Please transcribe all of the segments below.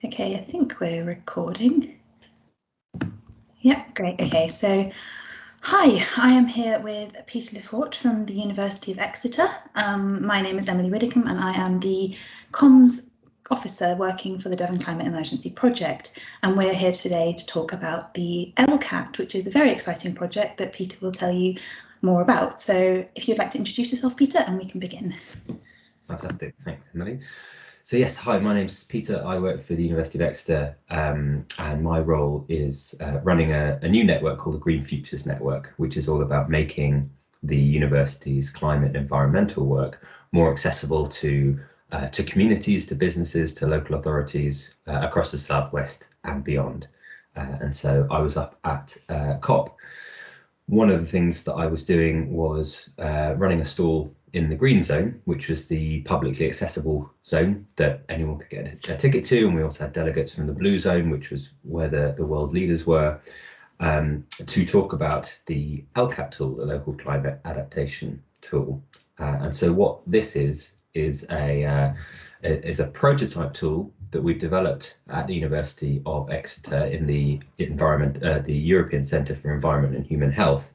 Okay, I think we're recording. Yeah, great. Okay, so hi, I am here with Peter Lefort from the University of Exeter. My name is Emily Widdicombe and I am the comms officer working for the Devon Climate Emergency Project. And we're here today to talk about the LCAT, which is a very exciting project that Peter will tell you more about. So if you'd like to introduce yourself, Peter, and we can begin. Fantastic, thanks, Emily. So yes, hi, my name's Peter. I work for the University of Exeter, and my role is running a new network called the Green Futures Network, which is all about making the university's climate and environmental work more accessible to communities, to businesses, to local authorities across the Southwest and beyond. And so I was up at COP. One of the things that I was doing was running a stall in the green zone, which was the publicly accessible zone that anyone could get a ticket to. And we also had delegates from the blue zone, which was where the world leaders were, to talk about the LCAT tool, the Local Climate Adaptation Tool. And so what this is a prototype tool that we've developed at the University of Exeter in the European Centre for Environment and Human Health,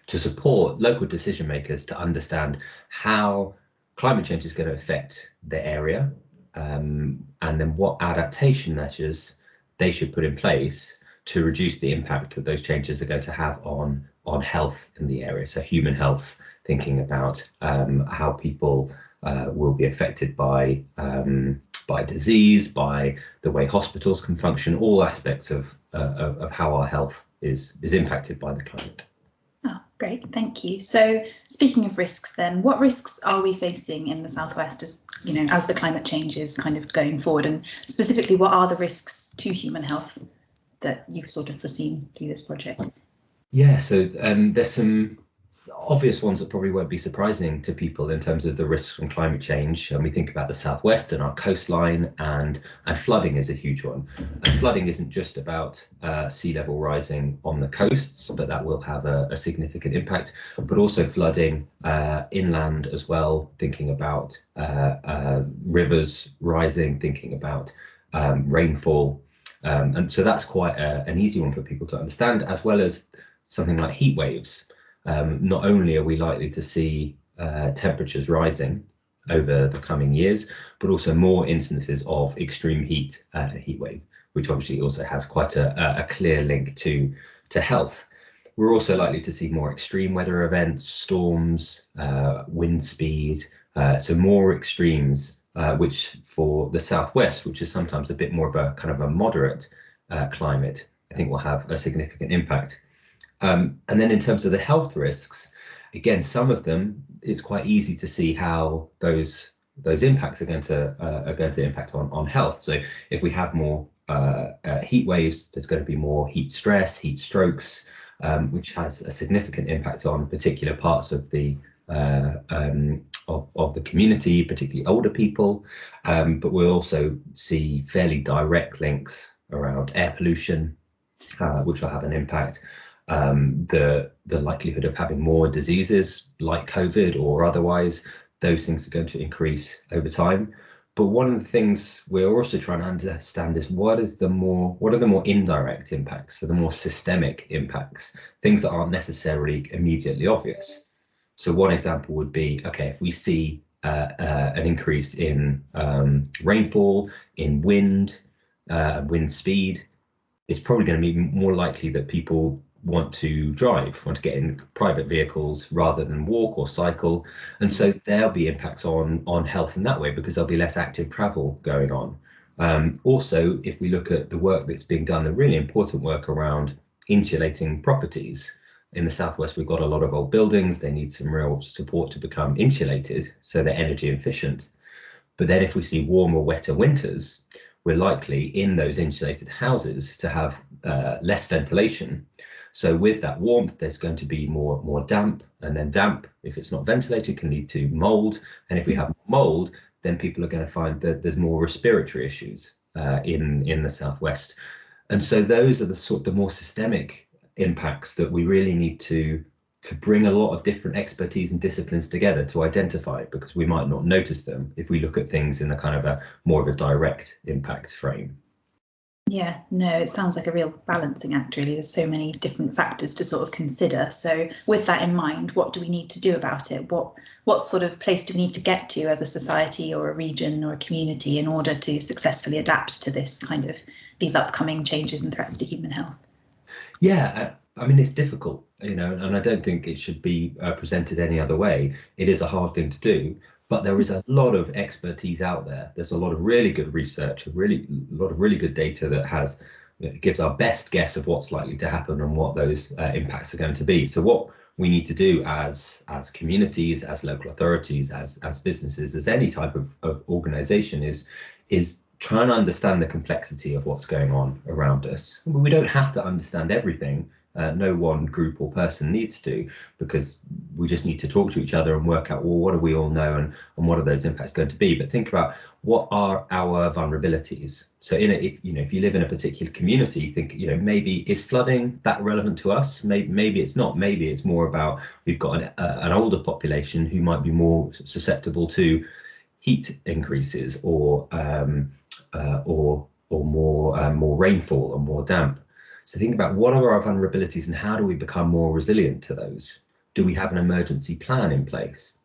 to support local decision makers to understand how climate change is going to affect their area, and then what adaptation measures they should put in place to reduce the impact that those changes are going to have on health in the area. So human health, thinking about how people will be affected by disease, by the way hospitals can function, all aspects of how our health is impacted by the climate. Oh, great, thank you. So speaking of risks then, what risks are we facing in the Southwest as the climate change is kind of going forward, and specifically what are the risks to human health that you've sort of foreseen through this project? Yeah, so there's some obvious ones that probably won't be surprising to people in terms of the risks from climate change. And we think about the Southwest and our coastline, and flooding is a huge one. And flooding isn't just about sea level rising on the coasts, but that will have a significant impact, but also flooding inland as well, thinking about rivers rising, thinking about rainfall. And so that's quite an easy one for people to understand, as well as something like heat waves. Not only are we likely to see temperatures rising over the coming years, but also more instances of extreme heat wave, which obviously also has quite a clear link to health. We're also likely to see more extreme weather events, storms, wind speed, so more extremes, which for the Southwest, which is sometimes a bit more of a kind of a moderate climate, I think will have a significant impact. And then in terms of the health risks, again, some of them, it's quite easy to see how those impacts are going to impact on health. So if we have more heat waves, there's going to be more heat stress, heat strokes, which has a significant impact on particular parts of the of the community, particularly older people. But we'll also see fairly direct links around air pollution, which will have an impact. The likelihood of having more diseases like COVID or otherwise, those things are going to increase over time. But one of the things we're also trying to understand is what are the more indirect impacts, so the more systemic impacts, things that aren't necessarily immediately obvious. So one example would be, okay, if we see an increase in rainfall, in wind speed, it's probably going to be more likely that people want to get in private vehicles rather than walk or cycle. And so there'll be impacts on health in that way, because there'll be less active travel going on. Also, if we look at the work that's being done, the really important work around insulating properties. In the Southwest, we've got a lot of old buildings. They need some real support to become insulated so they're energy efficient. But then if we see warmer, wetter winters, we're likely in those insulated houses to have less ventilation. So with that warmth, there's going to be more damp, and then damp, if it's not ventilated, can lead to mold. And if we have mold, then people are going to find that there's more respiratory issues in the Southwest. And so those are the more systemic impacts that we really need to to bring a lot of different expertise and disciplines together to identify it, because we might not notice them if we look at things in a kind of a more of a direct impact frame. Yeah, no, it sounds like a real balancing act, really. There's so many different factors to sort of consider. So with that in mind, what do we need to do about it? What sort of place do we need to get to as a society or a region or a community in order to successfully adapt to this kind of these upcoming changes and threats to human health? Yeah, I mean, it's difficult, you know, and I don't think it should be presented any other way. It is a hard thing to do, but there is a lot of expertise out there. There's a lot of really good research, a lot of really good data that has, gives our best guess of what's likely to happen and what those impacts are going to be. So what we need to do as communities, as local authorities, as businesses, as any type of organization is try and understand the complexity of what's going on around us. We don't have to understand everything. No one group or person needs to, because we just need to talk to each other and work out, well, what do we all know and what are those impacts going to be? But think about, what are our vulnerabilities? So if you live in a particular community, think, maybe is flooding that relevant to us? Maybe it's not. Maybe it's more about, we've got an older population who might be more susceptible to heat increases or more rainfall or more damp. So think about, what are our vulnerabilities and how do we become more resilient to those? Do we have an emergency plan in place?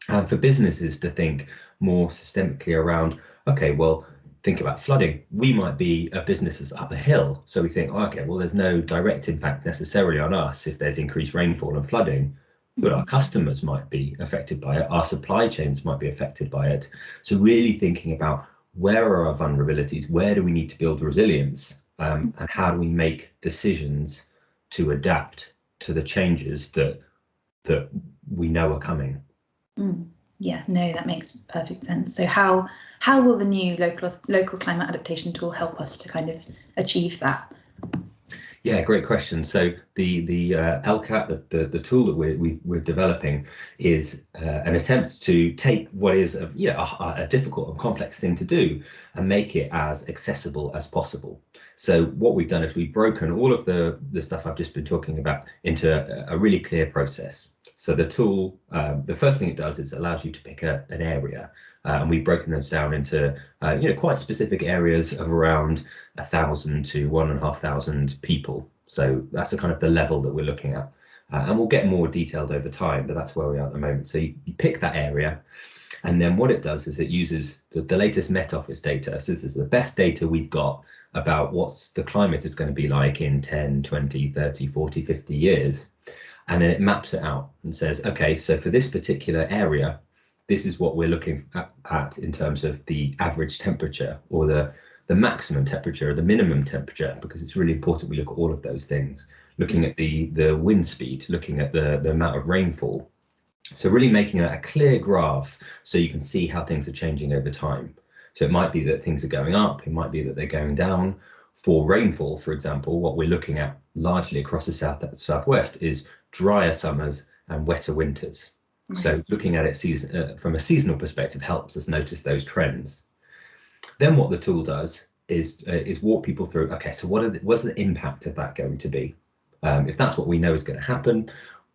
And for businesses to think more systemically around, okay, well, think about flooding. We might be a business that's up the hill. So we think, okay, well, there's no direct impact necessarily on us if there's increased rainfall and flooding, but our customers might be affected by it. Our supply chains might be affected by it. So really thinking about, where are our vulnerabilities? Where do we need to build resilience? And how do we make decisions to adapt to the changes that we know are coming? Yeah, no, that makes perfect sense. So how will the new local climate adaptation tool help us to kind of achieve that? Yeah, great question. So the LCAT, the tool that we're developing, is an attempt to take what is a difficult and complex thing to do and make it as accessible as possible. So what we've done is we've broken all of the stuff I've just been talking about into a really clear process. So the tool, the first thing it does is allows you to pick an area, and we've broken those down into quite specific areas of around 1,000 to 1,500 people. So that's the kind of the level that we're looking at, and we'll get more detailed over time, but that's where we are at the moment. So you pick that area, and then what it does is it uses the latest Met Office data. So this is the best data we've got about what's the climate is going to be like in 10, 20, 30, 40, 50 years. And then it maps it out and says, okay, so for this particular area, this is what we're looking at in terms of the average temperature, or the maximum temperature, or the minimum temperature, because it's really important we look at all of those things, looking at the wind speed, looking at the amount of rainfall. So really making that a clear graph so you can see how things are changing over time. So it might be that things are going up, it might be that they're going down. For rainfall, for example, what we're looking at largely across the southwest is drier summers and wetter winters. Right. So looking at it from a seasonal perspective helps us notice those trends. Then what the tool does is walk people through, okay, so what's the impact of that going to be? If that's what we know is going to happen,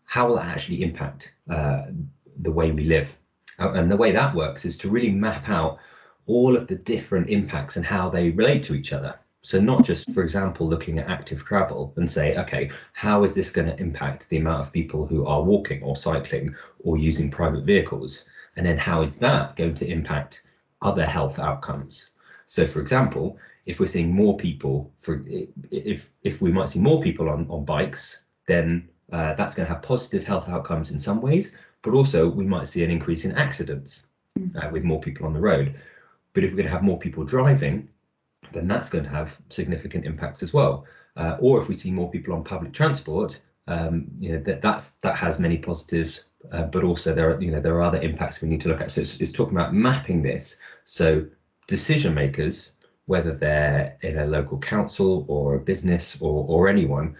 how will that actually impact the way we live? And the way that works is to really map out all of the different impacts and how they relate to each other. So not just, for example, looking at active travel and say, okay, how is this going to impact the amount of people who are walking or cycling or using private vehicles? And then how is that going to impact other health outcomes? So, for example, if we're seeing more people, if we might see more people on bikes, then that's going to have positive health outcomes in some ways, but also we might see an increase in accidents with more people on the road. But if we're going to have more people driving, then that's going to have significant impacts as well. Or if we see more people on public transport, that has many positives, but also there are other impacts we need to look at. So it's talking about mapping this, so decision makers, whether they're in a local council or a business or anyone,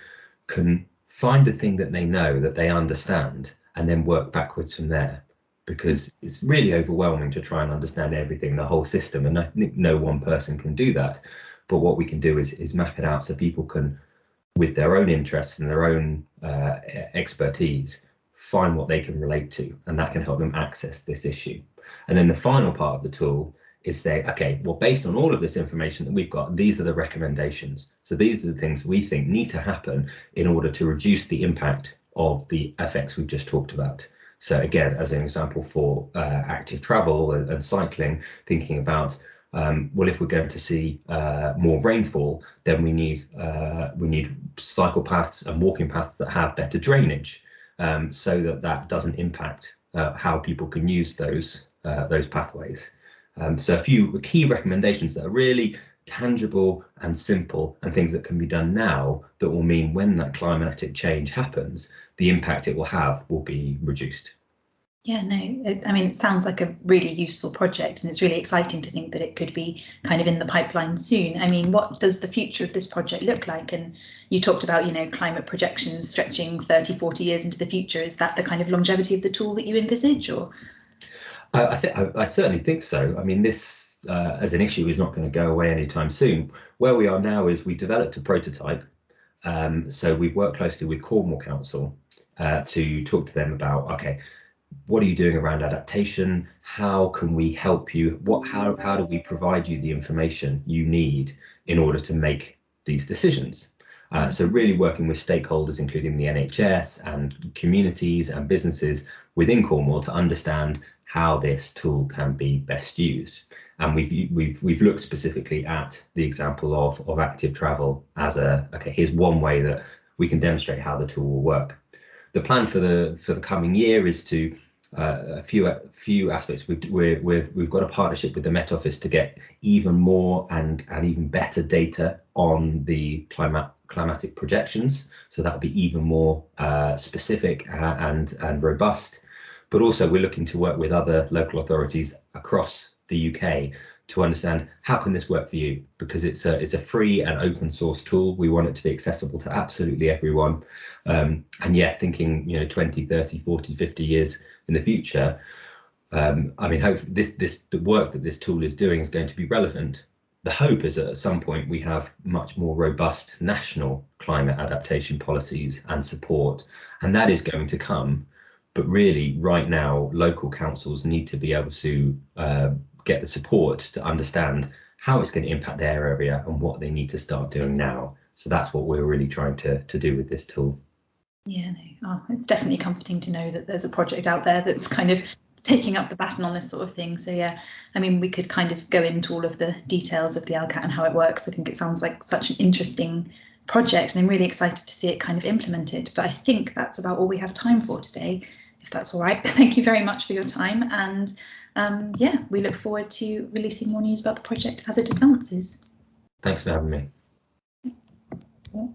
can find the thing that they know, that they understand, and then work backwards from there. Because it's really overwhelming to try and understand everything, the whole system, and I think no one person can do that. But what we can do is map it out so people can, with their own interests and their own expertise, find what they can relate to, and that can help them access this issue. And then the final part of the tool is say, okay, well, based on all of this information that we've got, these are the recommendations. So these are the things we think need to happen in order to reduce the impact of the effects we've just talked about. So again, as an example for active travel and cycling, thinking about, well, if we're going to see more rainfall, then we need cycle paths and walking paths that have better drainage, so that doesn't impact how people can use those pathways. So a few key recommendations that are really tangible and simple, and things that can be done now that will mean when that climatic change happens, the impact it will have will be reduced. Yeah, no, I mean, it sounds like a really useful project, and it's really exciting to think that it could be kind of in the pipeline soon. I mean, what does the future of this project look like? And you talked about, climate projections stretching 30, 40 years into the future. Is that the kind of longevity of the tool that you envisage, or? I certainly think so. I mean, this as an issue is not going to go away anytime soon. Where we are now is we developed a prototype. So we've worked closely with Cornwall Council to talk to them about, okay, what are you doing around adaptation? How can we help you? How do we provide you the information you need in order to make these decisions? So really working with stakeholders, including the NHS and communities and businesses within Cornwall, to understand how this tool can be best used. And we've looked specifically at the example of active travel as here's one way that we can demonstrate how the tool will work. The plan for the coming year is to a few aspects. We've got a partnership with the Met Office to get even more and even better data on the climatic projections, so that'll be even more specific and robust. But also we're looking to work with other local authorities across the UK to understand how can this work for you, because it's a free and open source tool. We want it to be accessible to absolutely everyone. And yeah, thinking 20, 30, 40, 50 years in the future, I mean, hopefully the work that this tool is doing is going to be relevant. The hope is that at some point we have much more robust national climate adaptation policies and support, and that is going to come. But really, right now, local councils need to be able to get the support to understand how it's going to impact their area and what they need to start doing now. So that's what we're really trying to do with this tool. Yeah, no, it's definitely comforting to know that there's a project out there that's kind of taking up the baton on this sort of thing. So yeah, I mean, we could kind of go into all of the details of the LCAT and how it works. I think it sounds like such an interesting project, and I'm really excited to see it kind of implemented. But I think that's about all we have time for today, if that's all right. Thank you very much for your time, and yeah, we look forward to releasing more news about the project as it advances. Thanks for having me. Yeah.